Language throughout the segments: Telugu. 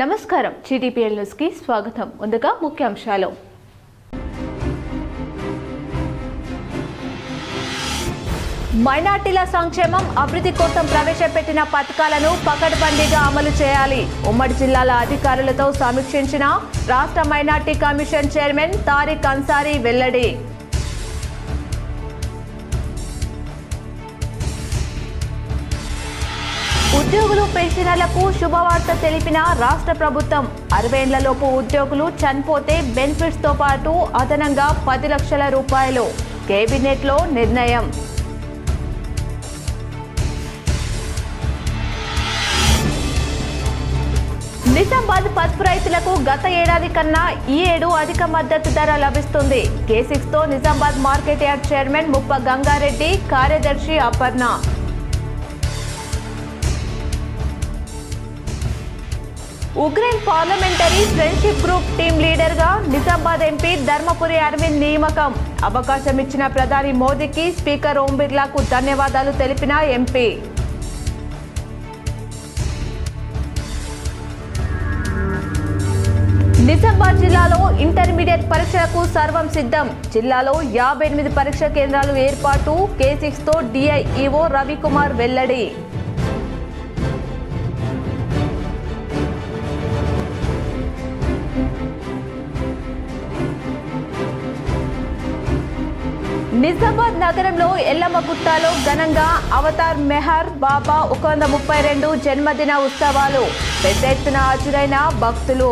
నమస్కారం జీటీపీఎల్ న్యూస్ కి స్వాగతం. ముందుగా ముఖ్యాంశాలు. మైనార్టీల సంక్షేమం అభివృద్ధి కోసం ప్రవేశపెట్టిన పథకాలను పకడ్బందీగా అమలు చేయాలి. ఉమ్మడి జిల్లాల అధికారులతో సమీక్షించిన రాష్ట్ర minority commission chairman Tariq Ansari వెల్లడి. ఉద్యోగులు పెన్షనర్లకు శుభవార్త తెలిపిన రాష్ట్ర ప్రభుత్వం. 60 ఏళ్లలోపు ఉద్యోగులు చనిపోతే బెనిఫిట్స్ తో పాటు అదనంగా 10 లక్షల రూపాయలు. కేబినెట్ లో నిర్ణయం. నిజామాబాద్ పసుపు రైతులకు గత ఏడాది కన్నా ఈ ఏడు అధిక మద్దతు ధర లభిస్తుంది. K6 తో నిజామాబాద్ మార్కెట్ యార్డ్ చైర్మన్ ముప్ప గంగారెడ్డి, కార్యదర్శి Aparna. Ukraine parliamentary friendship group team leader గా నిజామాబాద్ ఎంపీ ధర్మపురి అరవింద్ నియామకం. అవకాశం ఇచ్చిన ప్రధాని మోదీకి స్పీకర్ ఓం బిర్లాకు ధన్యవాదాలు తెలిపిన ఎంపీ. నిజామాబాద్ జిల్లాలో ఇంటర్మీడియట్ పరీక్షలకు సర్వం సిద్ధం. జిల్లాలో 58 పరీక్ష కేంద్రాలు ఏర్పాటు. K6 తో DIEO రవికుమార్ వెల్లడి. నిజామాబాద్ నగరంలో ఎల్లమ్మగుట్టలో ఘనంగా అవతార్ మెహర్ బాబా 132 జన్మదిన ఉత్సవాలు. పెద్ద ఎత్తున హాజరైన భక్తులు.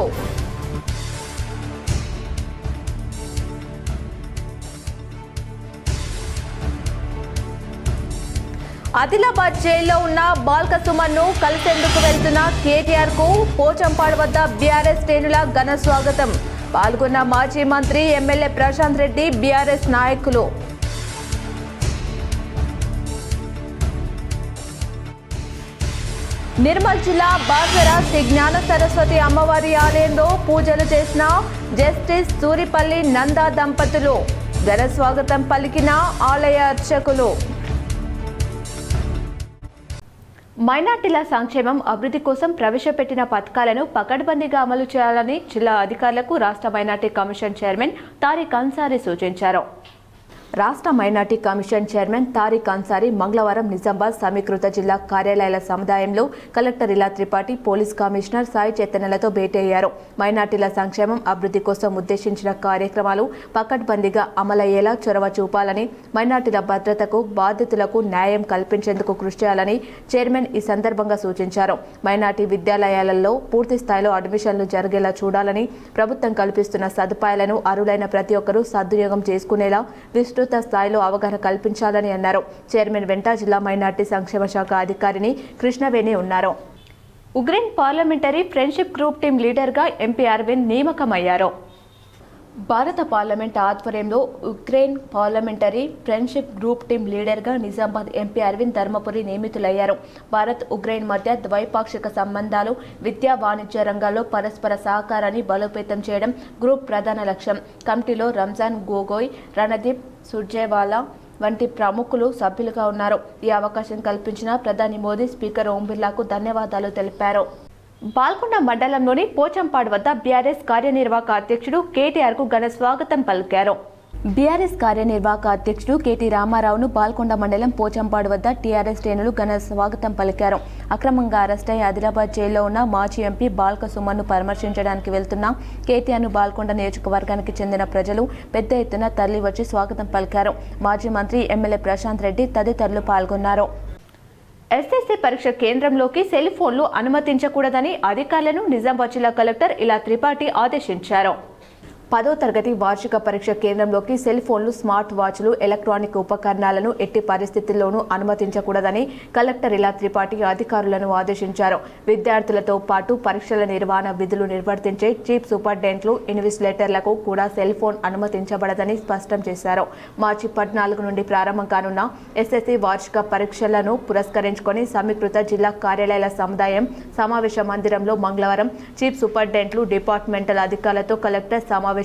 ఆదిలాబాద్ జైల్లో ఉన్న బాల్క సుమన్ను కలిసేందుకు వెళ్తున్న కేటీఆర్ కు పోచంపాడు వద్ద బీఆర్ఎస్ శ్రేణుల ఘన స్వాగతం. పాల్గొన్న మాజీ మంత్రి ఎమ్మెల్యే ప్రశాంత్ రెడ్డి, బీఆర్ఎస్ నాయకులు. నిర్మల్ జిల్లా బాసర శ్రీ జ్ఞాన సరస్వతి అమ్మవారి ఆలయంలో పూజలు చేసిన జస్టిస్ సూరిపల్లి నందా దంపతులు. ఘన స్వాగతం పలికిన ఆలయ అర్చకులు. మైనార్టీల సంక్షేమం అభివృద్ధి కోసం ప్రవేశపెట్టిన పథకాలను పకడ్బందీగా అమలు చేయాలని జిల్లా అధికారులకు రాష్ట్ర minority commission chairman Tariq Ansari సూచించారు. రాష్ట్ర minority commission chairman Tariq Ansari మంగళవారం నిజామాబాద్ సమీకృత జిల్లా కార్యాలయాల సముదాయంలో కలెక్టర్ ఇలా త్రిపాఠి, పోలీస్ కమిషనర్ సాయి చైతన్యలతో భేటీ అయ్యారు. మైనార్టీల సంక్షేమం అభివృద్ధి కోసం ఉద్దేశించిన కార్యక్రమాలు పకడ్బందీగా అమలయ్యేలా చొరవ చూపాలని, మైనార్టీల భద్రతకు, బాధితులకు న్యాయం కల్పించేందుకు కృషి చేయాలని చైర్మన్ ఈ సందర్భంగా సూచించారు. మైనార్టీ విద్యాలయాలలో పూర్తి స్థాయిలో అడ్మిషన్లు జరిగేలా చూడాలని, ప్రభుత్వం కల్పిస్తున్న సదుపాయాలను అర్హులైన ప్రతి ఒక్కరూ సద్వినియోగం చేసుకునేలా విస్తృత స్థాయిలో అవగాహన కల్పించాలని అన్నారు. చైర్మన్ వెంట జిల్లా మైనార్టీ సంక్షేమ శాఖ అధికారిని కృష్ణవేణి ఉన్నారు. Ukraine parliamentary friendship group team leader గా ఎంపీ అరవింద్ నియామకమయ్యారు. భారత పార్లమెంట్ ఆధ్వర్యంలో Ukraine parliamentary friendship group team లీడర్గా నిజామాబాద్ ఎంపీ అరవింద్ ధర్మపురి నియమితులయ్యారు. భారత్, ఉక్రెయిన్ మధ్య ద్వైపాక్షిక సంబంధాలు, విద్యా, వాణిజ్య రంగాల్లో పరస్పర సహకారాన్ని బలోపేతం చేయడం గ్రూప్ ప్రధాన లక్ష్యం. కమిటీలో రంజాన్ గొగోయ్, రణదీప్ సుర్జేవాలా వంటి ప్రముఖులు సభ్యులుగా ఉన్నారు. ఈ అవకాశం కల్పించిన ప్రధాని మోదీ స్పీకర్ ఓం బిర్లాకు ధన్యవాదాలు తెలిపారు. బాల్కొండ మండలంలోని పోచంపాడు వద్ద బీఆర్ఎస్ కార్యనిర్వాహక అధ్యక్షుడు కేటీఆర్ కు ఘన స్వాగతం పలికారు. బీఆర్ఎస్ కార్యనిర్వాహక అధ్యక్షుడు కేటీ రామారావును బాల్కొండ మండలం పోచంపాడు వద్ద టీఆర్ఎస్ శ్రేణులు ఘన స్వాగతం పలికారు. అక్రమంగా అరెస్టై ఆదిలాబాద్ జైల్లో ఉన్న మాజీ ఎంపీ బాల్క సుమన్ను పరామర్శించడానికి వెళ్తున్న కేటీఆర్ను బాల్కొండ నియోజకవర్గానికి చెందిన ప్రజలు పెద్ద ఎత్తున తరలివచ్చి స్వాగతం పలికారు. మాజీ మంత్రి ఎమ్మెల్యే ప్రశాంత్ రెడ్డి తదితరులు పాల్గొన్నారు. SSC పరీక్ష కేంద్రంలోకి సెల్ ఫోన్లు అనుమతించకూడదని అధికారులను నిజామాబాద్ జిల్లా కలెక్టర్ ఇలా త్రిపాఠి ఆదేశించారు. 10వ తరగతి వార్షిక పరీక్ష కేంద్రంలోకి సెల్ ఫోన్లు, స్మార్ట్ వాచ్లు, ఎలక్ట్రానిక్ ఉపకరణాలను ఎట్టి పరిస్థితుల్లోనూ అనుమతించకూడదని కలెక్టర్ ఇలా త్రిపాఠి అధికారులను ఆదేశించారు. విద్యార్థులతో పాటు పరీక్షల నిర్వహణ విధులు నిర్వర్తించే చీఫ్ సూపరింటెండెంట్లు, ఇన్విజిలేటర్లకు కూడా సెల్ ఫోన్ అనుమతించబడదని స్పష్టం చేశారు. మార్చి 14 నుండి ప్రారంభం కానున్న SSC వార్షిక పరీక్షలను పురస్కరించుకొని సమీకృత జిల్లా కార్యాలయాల సముదాయం సమావేశ మందిరంలో మంగళవారం చీఫ్ సూపరింటెండెంట్లు, డిపార్ట్మెంటల్ అధికారులతో కలెక్టర్ సమావేశమై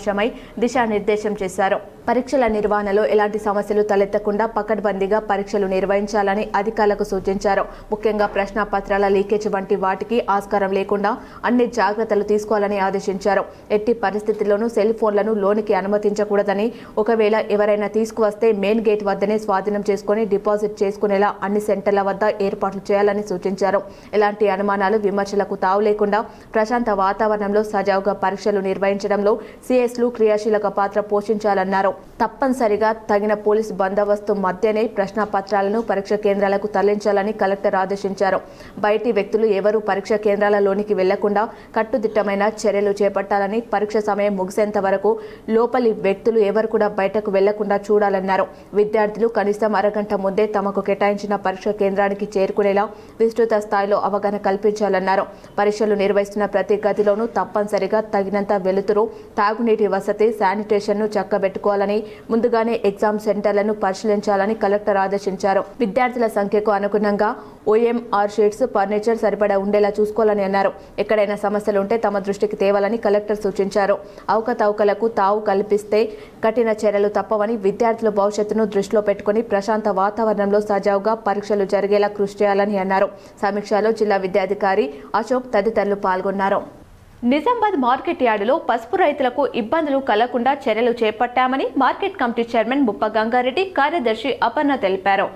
దిశానిర్దేశం చేశారు. పరీక్షల నిర్వహణలో ఎలాంటి సమస్యలు తలెత్తకుండా పకడ్బందీగా పరీక్షలు నిర్వహించాలని అధికారులకు సూచించారు. ముఖ్యంగా ప్రశ్నపత్రాల లీకేజ్ వంటి వాటికి ఆస్కారం లేకుండా అన్ని జాగ్రత్తలు తీసుకోవాలని ఆదేశించారు. ఎట్టి పరిస్థితుల్లోనూ సెల్ ఫోన్లను లోనికి అనుమతించకూడదని, ఒకవేళ ఎవరైనా తీసుకువస్తే మెయిన్ గేట్ వద్దనే స్వాధీనం చేసుకుని డిపాజిట్ చేసుకునేలా అన్ని సెంటర్ల వద్ద ఏర్పాట్లు చేయాలని సూచించారు. ఎలాంటి అనుమానాలు, విమర్శలకు తావు లేకుండా ప్రశాంత వాతావరణంలో సజావుగా పరీక్షలు నిర్వహించడంలో సిఎస్లు క్రియాశీలక పాత్ర పోషించాలన్నారు. తప్పనిసరిగా తగిన పోలీసు బందోబస్తు మధ్యనే ప్రశ్నపత్రాలను పరీక్ష కేంద్రాలకు తరలించాలని కలెక్టర్ ఆదేశించారు. బయటి వ్యక్తులు ఎవరూ పరీక్ష కేంద్రాలలోనికి వెళ్లకుండా కట్టుదిట్టమైన చర్యలు చేపట్టాలని, పరీక్ష సమయం ముగిసేంత వరకు లోపలి వ్యక్తులు ఎవరు కూడా బయటకు వెళ్లకుండా చూడాలన్నారు. విద్యార్థులు కనీసం అరగంట ముందే తమకు కేటాయించిన పరీక్ష కేంద్రానికి చేరుకునేలా విస్తృత స్థాయిలో అవగాహన కల్పించాలన్నారు. పరీక్షలు నిర్వహిస్తున్న ప్రతి గదిలోనూ తప్పనిసరిగా తగినంత వెలుతురు, తాగునీటి వసతి, శానిటేషన్ను చక్కబెట్టుకోవాలని, ముందుగానే ఎగ్జామ్ సెంటర్లను పరిశీలించాలని కలెక్టర్ ఆదేశించారు. విద్యార్థుల సంఖ్యకు అనుగుణంగా ఓఎంఆర్ షీట్స్, ఫర్నిచర్ సరిపడా ఉండేలా చూసుకోవాలని అన్నారు. ఎక్కడైనా సమస్యలు ఉంటే తమ దృష్టికి తేవాలని కలెక్టర్ సూచించారు. అవకతవకలకు తావు కల్పిస్తే కఠిన చర్యలు తప్పవని, విద్యార్థుల భవిష్యత్తును దృష్టిలో పెట్టుకుని ప్రశాంత వాతావరణంలో సజావుగా పరీక్షలు జరిగేలా కృషి చేయాలని అన్నారు. సమీక్షలో జిల్లా విద్యాధికారి అశోక్ తదితరులు పాల్గొన్నారు. నిజామాబాద్ మార్కెట్ యార్డులో పసుపు రైతులకు ఇబ్బందులు కలగకుండా చర్యలు చేపట్టామని మార్కెట్ కమిటీ చైర్మన్ ముప్ప గంగారెడ్డి, కార్యదర్శి అపర్ణ తెలిపారు.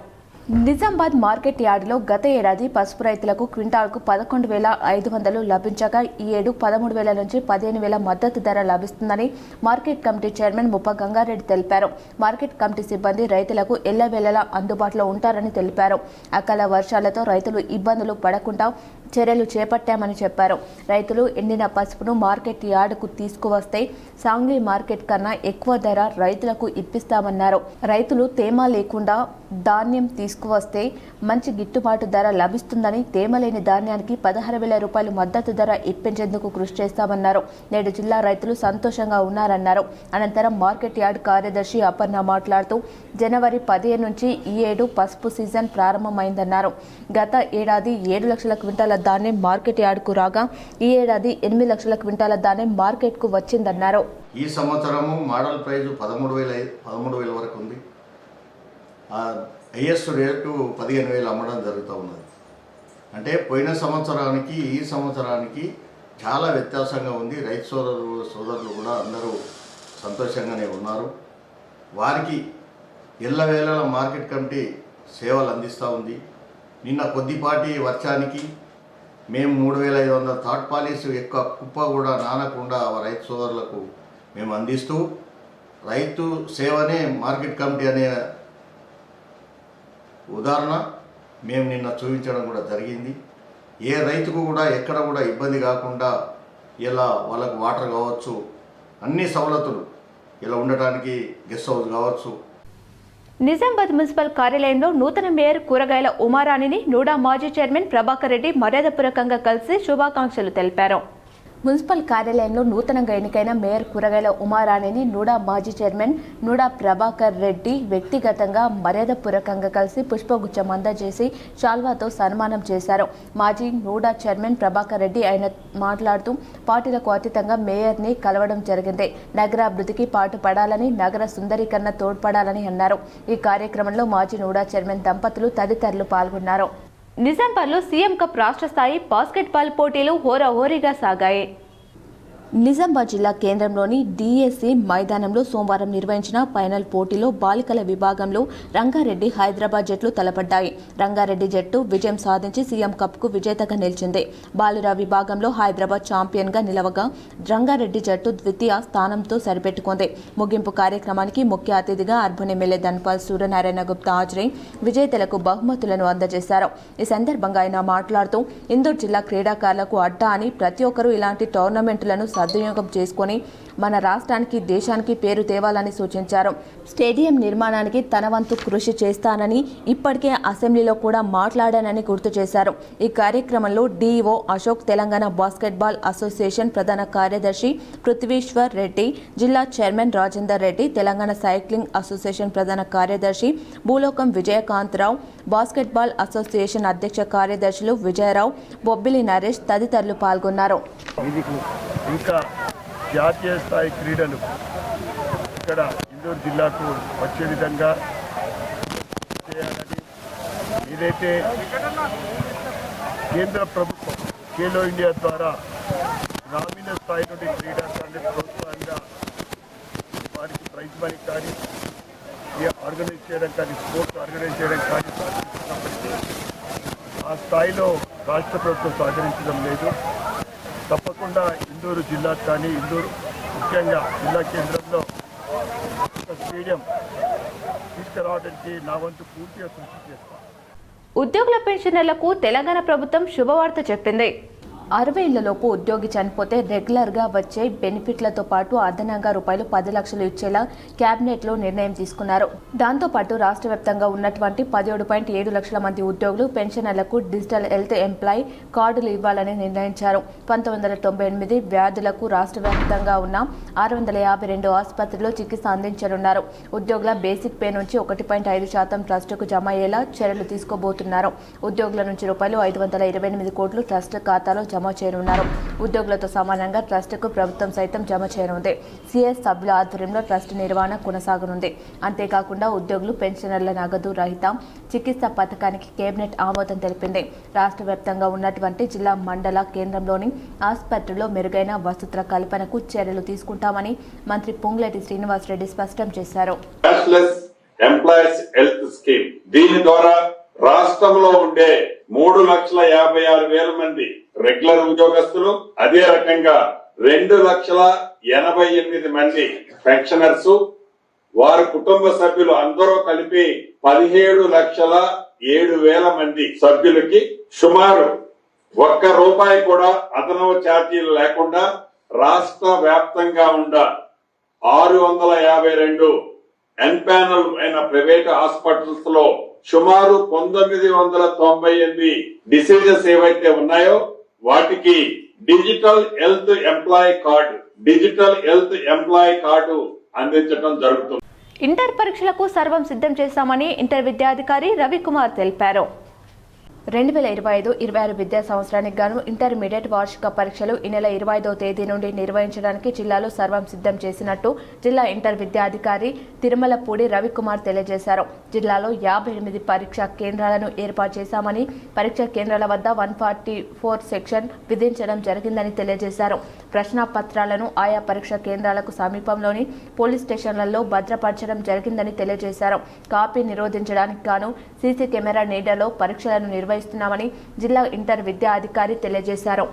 నిజామాబాద్ మార్కెట్ యార్డులో గత ఏడాది పసుపు రైతులకు క్వింటాల్కు 11,500 లభించగా ఈ ఏడు 13,000 నుంచి 15,000 మద్దతు ధర లభిస్తుందని మార్కెట్ కమిటీ చైర్మన్ ముప్ప గంగారెడ్డి తెలిపారు. మార్కెట్ కమిటీ సిబ్బంది రైతులకు ఎల్లవేళలా అందుబాటులో ఉంటారని తెలిపారు. అకాల వర్షాలతో రైతులు ఇబ్బందులు పడకుండా చర్యలు చేపట్టామని చెప్పారు. రైతులు ఎండిన పసుపును మార్కెట్ యార్డుకు తీసుకువస్తే సాంగ్లీ మార్కెట్ కన్నా ఎక్కువ ధర రైతులకు ఇప్పిస్తామన్నారు. రైతులు తేమ లేకుండా ధాన్యం తీసుకువస్తే మంచి గిట్టుబాటు ధర లభిస్తుందని, తేమ లేని ధాన్యానికి 16,000 రూపాయలు మద్దతు ధర ఇప్పించేందుకు కృషి చేస్తామన్నారు. నేడు జిల్లా రైతులు సంతోషంగా ఉన్నారన్నారు. అనంతరం మార్కెట్ యార్డ్ కార్యదర్శి అపర్ణ మాట్లాడుతూ జనవరి 15 నుంచి ఈ ఏడు పసుపు సీజన్ ప్రారంభమైందన్నారు. గత ఏడాది 7 లక్షల క్వింటాల ధాన్యం మార్కెట్ యార్డుకు రాగా ఈ ఏడాది 8 లక్షల క్వింటాల ధాన్యం మార్కెట్కు వచ్చిందన్నారు. ఈ సంవత్సరము మోడల్ ప్రైజ్ 13,000 వరకు ఉంది. హైయెస్ట్ రేటు 15,000 అమ్మడం జరుగుతూ ఉన్నది. అంటే పోయిన సంవత్సరానికి ఈ సంవత్సరానికి చాలా వ్యత్యాసంగా ఉంది. రైతు సోదరులు కూడా అందరూ సంతోషంగానే ఉన్నారు. వారికి ఎల్లవేళలా మార్కెట్ కమిటీ సేవలు అందిస్తూ ఉంది. నిన్న కొద్దిపాటి వర్షానికి మేము 3,500 థర్డ్ పాలిస్ ఎక్కువ కుప్ప కూడా నానకుండా రైతు సోదరులకు మేము అందిస్తూ రైతు సేవనే మార్కెట్ కమిటీ అనే ఉదాహరణ మేము నిన్న చూపించడం కూడా జరిగింది. ఏ రైతుకు కూడా ఎక్కడ కూడా ఇబ్బంది కాకుండా ఇలా వాళ్ళకు వాటర్ కావచ్చు, అన్ని సవలతులు ఇలా ఉండటానికి గెస్ట్ హౌస్ కావచ్చు. నిజామాబాద్ మున్సిపల్ కార్యాలయంలో నూతన మేయర్ కూరగాయల ఉమారాణిని నూడా మాజీ చైర్మన్ ప్రభాకర్ రెడ్డి మర్యాదపూర్వకంగా కలిసి శుభాకాంక్షలు తెలిపారు. మున్సిపల్ కార్యాలయంలో నూతనంగా ఎన్నికైన మేయర్ కూరగాయల ఉమారాణిని నూడా మాజీ చైర్మన్ నూడా ప్రభాకర్ రెడ్డి వ్యక్తిగతంగా మర్యాదపూర్వకంగా కలిసి పుష్పగుచ్చం అందజేసి శాల్వాతో సన్మానం చేశారు. మాజీ నూడా చైర్మన్ ప్రభాకర్ రెడ్డి ఆయన మాట్లాడుతూ పార్టీలకు అతీతంగా మేయర్ని కలవడం జరిగింది. నగరాభివృద్ధికి పాటుపడాలని, నగర సుందరీకరణ తోడ్పడాలని అన్నారు. ఈ కార్యక్రమంలో మాజీ నూడా చైర్మన్ దంపతులు తదితరులు పాల్గొన్నారు. నిజామాబాద్లో సీఎం కప్ రాష్ట్ర స్థాయి బాస్కెట్బాల్ పోటీలు హోరాహోరీగా సాగాయి. నిజామాబాద్ జిల్లా కేంద్రంలోని డిఎస్సి మైదానంలో సోమవారం నిర్వహించిన ఫైనల్ పోటీలో బాలికల విభాగంలో రంగారెడ్డి, హైదరాబాద్ జట్లు తలపడ్డాయి. రంగారెడ్డి జట్టు విజయం సాధించి సీఎం కప్కు విజేతగా నిలిచింది. బాలుర విభాగంలో హైదరాబాద్ ఛాంపియన్గా నిలవగా రంగారెడ్డి జట్టు ద్వితీయ స్థానంతో సరిపెట్టుకుంది. ముగింపు కార్యక్రమానికి ముఖ్య అతిథిగా అర్బన్ ఎమ్మెల్యే ధన్పాల్ సూర్యనారాయణ గుప్తా హాజరై విజేతలకు బహుమతులను అందజేశారు. ఈ సందర్భంగా ఆయన మాట్లాడుతూ ఇందూరు జిల్లా క్రీడాకారులకు అడ్డా అని, ప్రతి ఒక్కరూ ఇలాంటి టోర్నమెంట్లను సద్వినియోగం చేసుకుని మన రాష్ట్రానికి, దేశానికి పేరు తేవాలని సూచించారు. స్టేడియం నిర్మాణానికి తన వంతు కృషి చేస్తానని, ఇప్పటికే అసెంబ్లీలో కూడా మాట్లాడానని గుర్తు చేశారు. ఈ కార్యక్రమంలో DEO Ashok, Telangana basketball association ప్రధాన కార్యదర్శి పృథ్వీశ్వర్ రెడ్డి, జిల్లా chairman Rajender Reddy, Telangana cycling association ప్రధాన కార్యదర్శి భూలోకం విజయకాంతరావు, బాస్కెట్బాల్ అసోసియేషన్ అధ్యక్ష కార్యదర్శులు విజయరావు, బొబ్బిలి నరేష్ తదితరులు పాల్గొన్నారు. ఇంకా జాతీయ స్థాయి క్రీడలు ఇక్కడ ఇందూరు జిల్లాకు వచ్చే విధంగా చేయాలని ఏదైతే కేంద్ర ప్రభుత్వం ఖేలో ఇండియా ద్వారా గ్రామీణ స్థాయి నుండి క్రీడాకారులకు ప్రోత్సాహంగా వారికి ప్రైజ్ మనీ కానీ ఆర్గనైజ్ చేయడం కానీ స్పోర్ట్స్ ఆర్గనైజ్ చేయడం కానీ సాధించినప్పటికీ ఆ స్థాయిలో రాష్ట్ర ప్రభుత్వం సహకరించడం లేదు. తప్పకుండా ఇందూరు జిల్లా కానీ ఇందూరు ముఖ్యంగా జిల్లా కేంద్రంలో ఒక స్టేడియం తీసుకురావడానికి నా వంతు పూర్తిగా కృషి చేస్తాను. ఉద్యోగుల పెన్షనర్లకు తెలంగాణ ప్రభుత్వం శుభవార్త చెప్పింది. 60 ఏళ్లలోపు ఉద్యోగి చనిపోతే రెగ్యులర్గా వచ్చే బెనిఫిట్లతో పాటు అదనంగా రూపాయలు 10 లక్షలు ఇచ్చేలా కేబినెట్లో నిర్ణయం తీసుకున్నారు. దాంతోపాటు రాష్ట్ర వ్యాప్తంగా ఉన్నటువంటి 17.7 లక్షల మంది ఉద్యోగులు పెన్షనర్లకు డిజిటల్ హెల్త్ ఎంప్లాయీ కార్డులు ఇవ్వాలని నిర్ణయించారు. 1998 వ్యాధులకు రాష్ట్ర వ్యాప్తంగా ఉన్న 652 ఆసుపత్రుల్లో చికిత్స అందించనున్నారు. ఉద్యోగుల బేసిక్ పే నుంచి 1.5% ట్రస్టుకు జమ అయ్యేలా చర్యలు తీసుకోబోతున్నారు. ఉద్యోగుల నుంచి రూపాయలు 528 కోట్లు ట్రస్ట్ ఖాతాలో జమ చేయనున్నారు. ఉద్యోగులతో సమానంగా ట్రస్టుకు ప్రభుత్వం సైతం జమ చేయనుంది. సిఎస్ సభ్యుల ఆధ్వర్యంలో ట్రస్ట్ నిర్వహణ కొనసాగనుంది. అంతేకాకుండా ఉద్యోగులు పెన్షనర్ల నగదు రహిత చికిత్స పథకానికి కేబినెట్ ఆమోదం తెలిపింది. రాష్ట్ర వ్యాప్తంగా ఉన్నటువంటి జిల్లా మండల కేంద్రంలోని ఆసుపత్రుల్లో మెరుగైన వసతుల కల్పనకు చర్యలు తీసుకుంటామని మంత్రి పొంగులేటి శ్రీనివాసరెడ్డి స్పష్టం చేశారు. దీని ద్వారా రాష్ట్రంలో ఉండే 3,56,000 మంది రెగ్యులర్ ఉద్యోగస్తులు, అదే రకంగా 2,88,000 మంది పెన్షనర్స్, వారి కుటుంబ సభ్యులు అందరూ కలిపి 17,07,000 మంది సభ్యులకి సుమారు ₹1 కూడా అదనపు ఛార్జీలు లేకుండా రాష్ట్ర వ్యాప్తంగా ఉన్న 652 ఎన్పానల్ అయిన ప్రైవేట్ హాస్పిటల్స్ లో సుమారు 998 డిసీజెస్ ఏవైతే ఉన్నాయో వాటికి డిజిటల్ హెల్త్ ఎంప్లాయీ కార్డు అందించడం జరుగుతుంది. ఇంటర్ పరీక్షలకు సర్వం సిద్ధం చేశామని ఇంటర్ విద్యాధికారి రవికుమార్ తెలిపారు. 2025-26 విద్యా సంవత్సరానికి గాను ఇంటర్మీడియట్ వార్షిక పరీక్షలు ఈ నెల 25వ తేదీ నుండి నిర్వహించడానికి జిల్లాలో సర్వం సిద్ధం చేసినట్టు జిల్లా ఇంటర్ విద్యాధికారి తిరుమలపూడి రవికుమార్ తెలియజేశారు. జిల్లాలో 58 పరీక్షా కేంద్రాలను ఏర్పాటు చేశామని, పరీక్షా కేంద్రాల వద్ద 144 సెక్షన్ విధించడం జరిగిందని తెలియజేశారు. ప్రశ్నాపత్రాలను ఆయా పరీక్షా కేంద్రాలకు సమీపంలోని పోలీస్ స్టేషన్లలో భద్రపరచడం జరిగిందని తెలియజేశారు. కాపీ నిరోధించడానికి గాను సీసీ కెమెరా నీడలో పరీక్షలను నిర్వహిస్తున్నామని జిల్లా ఇంటర్ విద్యా అధికారి తెలియజేశారు.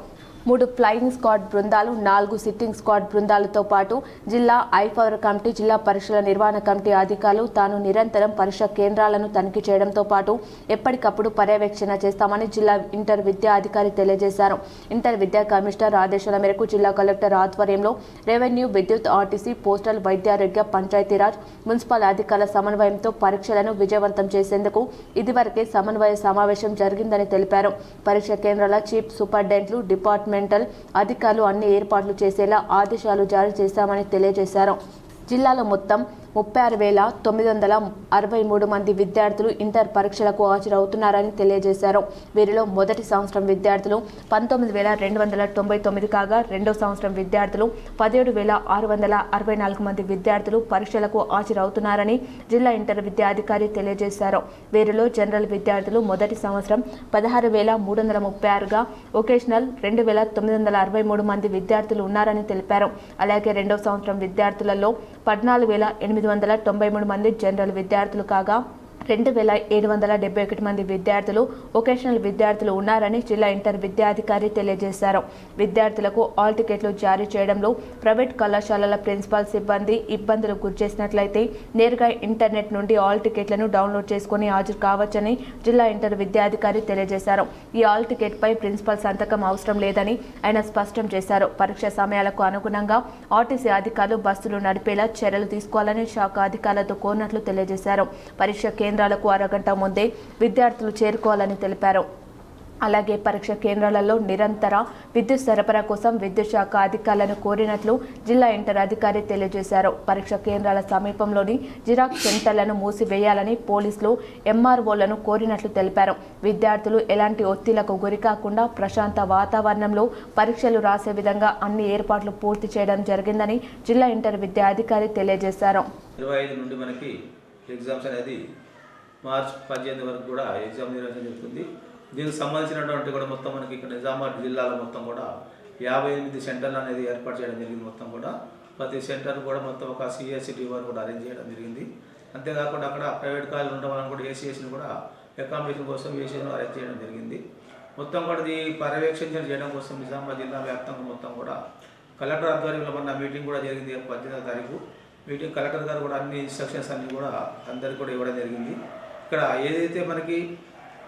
3 ఫ్లయింగ్ స్క్వాడ్ బృందాలు, 4 సిట్టింగ్ స్క్వాడ్ బృందాలతో పాటు జిల్లా ఐ-పవర్ కమిటీ, జిల్లా పరీక్షల నిర్వహణ కమిటీ అధికారులు తాను నిరంతరం పరీక్ష కేంద్రాలను తనిఖీ చేయడంతో పాటు ఎప్పటికప్పుడు పర్యవేక్షణ చేస్తామని జిల్లా ఇంటర్ విద్యా అధికారి తెలియజేశారు. ఇంటర్ విద్యా కమిషనర్ ఆదేశాల మేరకు జిల్లా కలెక్టర్ ఆధ్వర్యంలో రెవెన్యూ, విద్యుత్, ఆర్టీసీ, పోస్టల్, వైద్యారోగ్య, పంచాయతీరాజ్, మున్సిపల్ అధికారుల సమన్వయంతో పరీక్షలను విజయవంతం చేసేందుకు ఇదివరకే సమన్వయ సమావేశం జరిగిందని తెలిపారు. పరీక్ష కేంద్రాల చీఫ్ సూపరింటెండెంట్లు, డిపార్ట్మెంటల్ అధికారులు అన్ని ఏర్పాట్లు చేసేలా ఆదేశాలు జారీ చేశామని తెలియజేశారు. జిల్లాలో మొత్తం 36,963 మంది విద్యార్థులు ఇంటర్ పరీక్షలకు హాజరవుతున్నారని తెలియజేశారు. వీరిలో మొదటి సంవత్సరం విద్యార్థులు 19,299 కాగా రెండో సంవత్సరం విద్యార్థులు 17,664 మంది విద్యార్థులు పరీక్షలకు హాజరవుతున్నారని జిల్లా ఇంటర్ విద్యాధికారి తెలియజేశారు. వీరిలో జనరల్ విద్యార్థులు మొదటి సంవత్సరం 16,336గా, వొకేషనల్ 2,963 మంది విద్యార్థులు ఉన్నారని తెలిపారు. అలాగే రెండో సంవత్సరం విద్యార్థులలో 14,893 మంది జనరల్ విద్యార్థులు కాగా 2,771 మంది విద్యార్థులు, వొకేషనల్ విద్యార్థులు ఉన్నారని జిల్లా ఇంటర్ విద్యాధికారి తెలియజేశారు. విద్యార్థులకు ఆల్ టికెట్లు జారీ చేయడంలో ప్రైవేట్ కళాశాలల ప్రిన్సిపల్ సిబ్బంది ఇబ్బందులు గురిచేసినట్లయితే నేరుగా ఇంటర్నెట్ నుండి ఆల్ టికెట్లను డౌన్లోడ్ చేసుకుని హాజరు కావచ్చని జిల్లా ఇంటర్ విద్యాధికారి తెలియజేశారు. ఈ ఆల్ టికెట్ పై ప్రిన్సిపల్ సంతకం అవసరం లేదని ఆయన స్పష్టం చేశారు. పరీక్ష సమయాలకు అనుగుణంగా ఆర్టీసీ అధికారులు బస్సులు నడిపేలా చర్యలు తీసుకోవాలని శాఖ అధికారులతో కోరినట్లు తెలియజేశారు. పరీక్ష కేంద్రాలకు అరగంట ముందే విద్యార్థులు చేరుకోవాలని తెలిపారు. అలాగే పరీక్ష కేంద్రాలలో నిరంతర విద్యుత్ సరఫరా కోసం విద్యుత్ శాఖ అధికారులను కోరినట్లు జిల్లా ఇంటర్ అధికారి తెలియజేశారు. పరీక్ష కేంద్రాల సమీపంలోని జిరాక్స్ సెంటర్లను మూసివేయాలని పోలీసులు ఎంఆర్ఓలను కోరినట్లు తెలిపారు. విద్యార్థులు ఎలాంటి ఒత్తిళ్లకు గురికాకుండా ప్రశాంత వాతావరణంలో పరీక్షలు రాసే విధంగా అన్ని ఏర్పాట్లు పూర్తి చేయడం జరిగిందని జిల్లా ఇంటర్ విద్యా అధికారి తెలియజేశారు. 25 నుండి మనకి ఎగ్జామ్స్ అనేది మార్చి 18 వరకు కూడా ఎగ్జామ్ నిర్వహించడం జరుగుతుంది. దీనికి సంబంధించినటువంటి కూడా మొత్తం మనకి ఇక్కడ నిజామాబాద్ జిల్లాలో మొత్తం కూడా 58 సెంటర్లు అనేది ఏర్పాటు చేయడం జరిగింది. మొత్తం కూడా ప్రతి సెంటర్ కూడా మొత్తం ఒక సిఎస్సిటీ వారు కూడా అరేంజ్ చేయడం జరిగింది. అంతేకాకుండా అక్కడ ప్రైవేట్ కాలేజీలు ఉండడం వల్ల కూడా ఏసీఎస్ని కూడా అకామిడేషన్ కోసం ఏసీఎస్ను అరేంజ్ చేయడం జరిగింది. మొత్తం కూడా ఇది పర్యవేక్షణ చేయడం కోసం నిజామాబాద్ జిల్లా వ్యాప్తంగా మొత్తం కూడా కలెక్టర్ ఆధ్వర్యంలో మొన్న మీటింగ్ కూడా జరిగింది. 18వ తారీఖు మీటింగ్ కలెక్టర్ గారు కూడా అన్ని ఇన్స్ట్రక్షన్స్ అన్నీ కూడా అందరికీ కూడా ఇవ్వడం జరిగింది. ఇక్కడ ఏదైతే మనకి